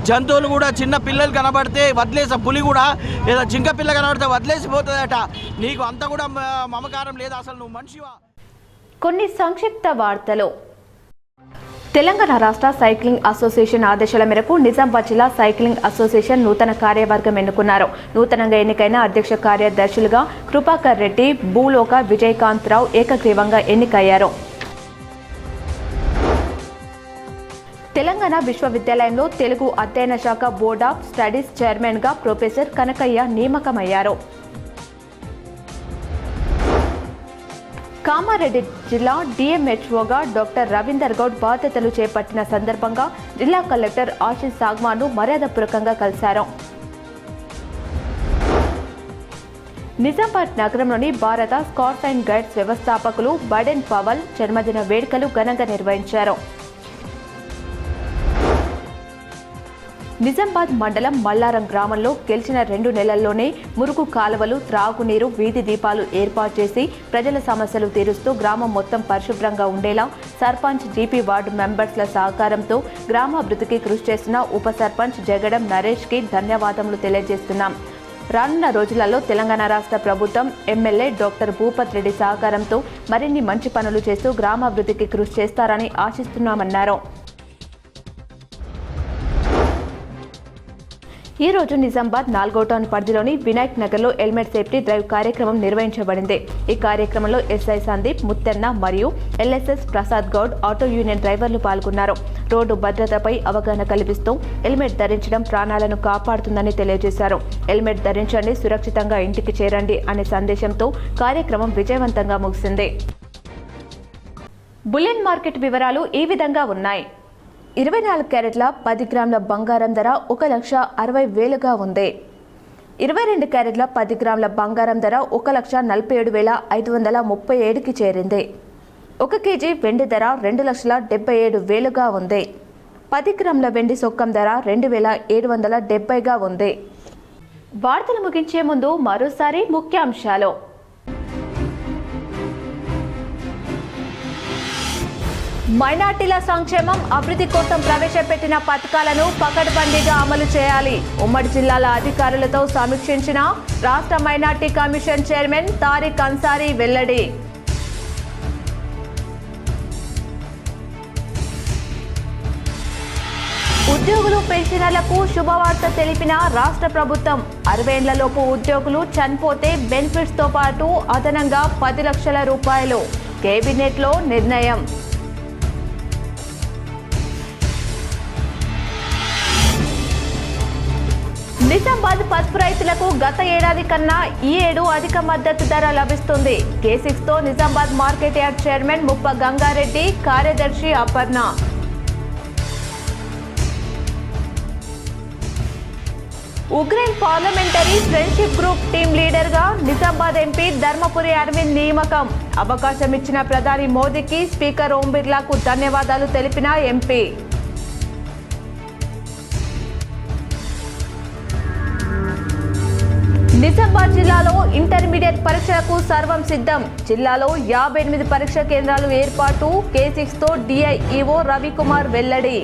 జంతువులు కూడా చిన్న పిల్లలు కనబడితే వదిలేసే పులి కూడా లేదా జింక పిల్ల కనబడితే వదిలేసిపోతుందట. నీకు అంత కూడా మమకారం లేదా? అసలు నువ్వు మనిషివా? కొన్ని సంక్షిప్త వార్తలు. తెలంగాణ రాష్ట్ర సైక్లింగ్ అసోసియేషన్ ఆదేశాల మేరకు నిజామాబాద్ జిల్లా సైక్లింగ్ అసోసియేషన్ నూతన కార్యవర్గం ఎన్నుకున్నారు. నూతనంగా ఎన్నికైన అధ్యక్ష కార్యదర్శులుగా కృపాకర్ రెడ్డి, భూలోక విజయకాంతరావు ఏకగ్రీవంగా ఎన్నికయ్యారు. తెలంగాణ విశ్వవిద్యాలయంలో తెలుగు అధ్యయన శాఖ బోర్డ్ ఆఫ్ స్టడీస్ చైర్మన్గా ప్రొఫెసర్ కనకయ్య నియామకమయ్యారు. కామారెడ్డి జిల్లా డిఎంహెచ్ఓగా డాక్టర్ రవీందర్ గౌడ్ బాధ్యతలు చేపట్టిన సందర్భంగా జిల్లా కలెక్టర్ ఆశీష్ సాగ్మాను మర్యాదపూర్వకంగా కలిశారు. నిజామాబాద్ నగరంలోని భారత స్కౌట్స్ అండ్ గైడ్స్ వ్యవస్థాపకులు బడెన్ పవల్ జన్మదిన వేడుకలు ఘనంగా నిర్వహించారు. నిజామాబాద్ మండలం మల్లారం గ్రామంలో గెలిచిన 2 నెలల్లోనే మురుగు కాలువలు, త్రాగునీరు, వీధి దీపాలు ఏర్పాటు చేసి ప్రజల సమస్యలు తీరుస్తూ గ్రామం మొత్తం పరిశుభ్రంగా ఉండేలా సర్పంచ్, జీపీ వార్డు మెంబర్స్ల సహకారంతో గ్రామాభివృద్ధికి కృషి చేస్తున్న ఉప సర్పంచ్ జగడం నరేష్కి ధన్యవాదములు తెలియజేస్తున్నాం. రానున్న రోజులలో తెలంగాణ రాష్ట్ర ప్రభుత్వం, ఎమ్మెల్యే డాక్టర్ భూపత్ రెడ్డి సహకారంతో మరిన్ని మంచి పనులు చేస్తూ గ్రామాభివృద్ధికి కృషి చేస్తారని ఆశిస్తున్నామన్నారు. ఈ రోజు నిజామాబాద్ 4వ టౌన్ పరిధిలోని వినాయక్ నగర్లో హెల్మెట్ సేఫ్టీ డ్రైవ్ కార్యక్రమం నిర్వహించబడింది. ఈ కార్యక్రమంలో ఎస్ఐ సందీప్ ముత్తెన్న మరియు LSS Prasad Goud auto union డ్రైవర్లు పాల్గొన్నారు. రోడ్డు భద్రతపై అవగాహన కల్పిస్తూ హెల్మెట్ ధరించడం ప్రాణాలను కాపాడుతుందని తెలియజేశారు. హెల్మెట్ ధరించండి, సురక్షితంగా ఇంటికి చేరండి అనే సందేశంతో కార్యక్రమం విజయవంతంగా ముగిసింది. బులియన్ మార్కెట్ వివరాలు ఈ విధంగా ఉన్నాయి. 24 క్యారెట్ల 10 గ్రాముల బంగారం ధర 1,60,000గా ఉంది. 22 క్యారెట్ల 10 గ్రాముల బంగారం ధర 1,47,537కి చేరింది. 1 కేజీ వెండి ధర 2,77,000గా ఉంది. 10 గ్రాముల వెండి సొక్కం ధర 2,770గా ఉంది. వార్తలు ముగించే ముందు మరోసారి ముఖ్యాంశాలు. మైనార్టీల సంక్షేమం అభివృద్ధి కోసం ప్రవేశపెట్టిన పథకాలను పకడ్బందీగా అమలు చేయాలి. ఉమ్మడి జిల్లాల అధికారులతో సమీక్షించిన రాష్ట్ర minority commission chairman Tariq Ansari వెల్లడి. ఉద్యోగులు పెన్షనర్లకు శుభవార్త తెలిపిన రాష్ట్ర ప్రభుత్వం. 60 ఏళ్లలోపు ఉద్యోగులు చనిపోతే బెనిఫిట్స్ తో పాటు అదనంగా 10 లక్షల రూపాయలు. కేబినెట్లో నిర్ణయం. నిజామాబాద్ పసుపు రైతులకు గత ఏడాది కన్నా ఈ ఏడు అధిక మద్దతు ధర లభిస్తుంది. K6తో నిజామాబాద్ మార్కెట్ యార్డ్ చైర్మన్ ముప్ప గంగారెడ్డి, కార్యదర్శి Aparna. Ukraine parliamentary friendship group team లీడర్గా నిజామాబాద్ ఎంపీ ధర్మపురి అరవింద్ నియామకం. అవకాశం ఇచ్చిన ప్రధాని మోదీకి స్పీకర్ ఓం బిర్లాకు ధన్యవాదాలు తెలిపిన ఎంపీ. నిజామాబాద్ జిల్లాలో ఇంటర్మీడియట్ పరీక్షలకు సర్వం సిద్ధం. జిల్లాలో 58 పరీక్ష కేంద్రాలు ఏర్పాటు. K6తో DIEO రవికుమార్ వెల్లడి.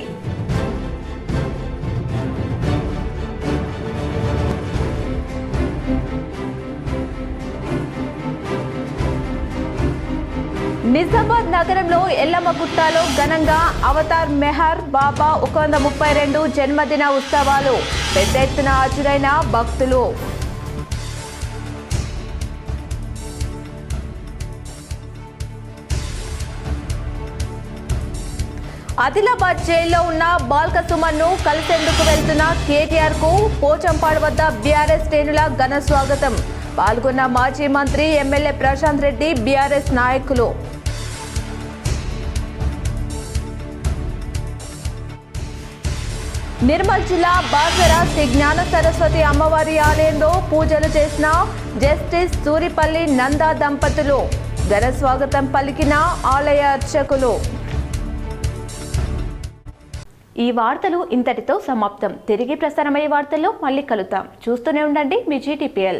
నిజామాబాద్ నగరంలో ఎల్లమ్మగుట్టలో ఘనంగా అవతార్ మెహర్ బాబా 132 జన్మదిన ఉత్సవాలు. పెద్ద ఎత్తున హాజరైన భక్తులు. ఆదిలాబాద్ జైల్లో ఉన్న బాల్క సుమన్ను కలిసేందుకు వెళ్తున్న కేటీఆర్ కు పోచంపాడు వద్ద బీఆర్ఎస్ శ్రేణుల ఘన స్వాగతం. పాల్గొన్న మాజీ మంత్రి ఎమ్మెల్యే ప్రశాంత్ రెడ్డి, బీఆర్ఎస్ నాయకులు. నిర్మల్ జిల్లా బాసర శ్రీ జ్ఞాన సరస్వతి అమ్మవారి ఆలయంలో పూజలు చేసిన జస్టిస్ సూరిపల్లి నందా దంపతులు. ఘన స్వాగతం పలికిన ఆలయ అర్చకులు. ఈ వార్తలు ఇంతటితో సమాప్తం. తిరిగి ప్రసారమయ్యే వార్తల్లో మళ్ళీ కలుద్దాం. చూస్తూనే ఉండండి మీ GTPL.